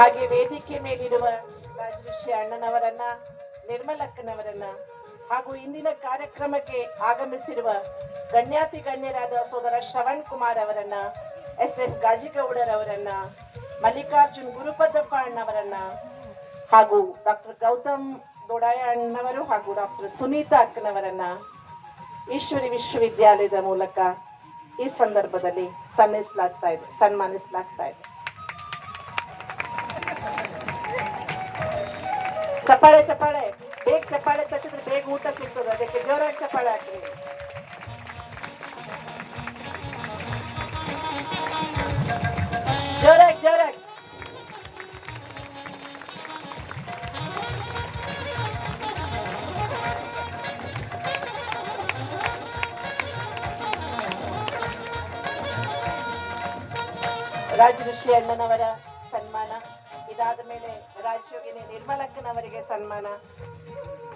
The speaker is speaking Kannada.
ಹಾಗೆ ವೇದಿಕೆ ಮೇಲಿರುವ ರಾಜಋಷಿ ಅಣ್ಣನವರನ್ನ, ನಿರ್ಮಲಕ್ಕನವರನ್ನ ಹಾಗೂ ಇಂದಿನ ಕಾರ್ಯಕ್ರಮಕ್ಕೆ ಆಗಮಿಸಿರುವ ಗಣ್ಯಾತಿ ಗಣ್ಯರಾದ ಸೋದರ ಶ್ರವಣ್ ಕುಮಾರ್ ಅವರನ್ನ, SF ಗಾಜಿಗೌಡರವರನ್ನ, ಮಲ್ಲಿಕಾರ್ಜುನ್ ಗುರುಪದಪ್ಪ ಅಣ್ಣವರನ್ನ ಹಾಗೂ ಡಾಕ್ಟರ್ ಗೌತಮ್ ದೊಡಾಯ ಅಣ್ಣವರು ಹಾಗೂ ಡಾಕ್ಟರ್ ಸುನೀತಾ ಅಕ್ಕನವರನ್ನ ಈಶ್ವರಿ ವಿಶ್ವವಿದ್ಯಾಲಯದ ಮೂಲಕ ಈ ಸಂದರ್ಭದಲ್ಲಿ ಸನ್ಮಾನಿಸಲಾಗ್ತಾ ಇದೆ. ಚಪ್ಪಾಳೆ ಚಪ್ಪಾಳೆ, ಬೇಗ ಚಪ್ಪಾಳೆ ತಟ್ಟಿದ್ರೆ ಬೇಗ ಊಟ ಸಿಗ್ತದೆ, ಅದಕ್ಕೆ ಜೋರಾಗಿ ಚಪ್ಪಾಳೆ ಹಾಕ್ರಿ. ಜೋರಾಗಿ ಜೋರಾಗಿ. ರಾಜಋಷಿ ಅಣ್ಣನವರ ಸನ್ಮಾನ, ಇದಾದ ಮೇಲೆ ರಾಜಯೋಗಿನಿ ನಿರ್ಮಲಕ್ಕನವರಿಗೆ ಸನ್ಮಾನ.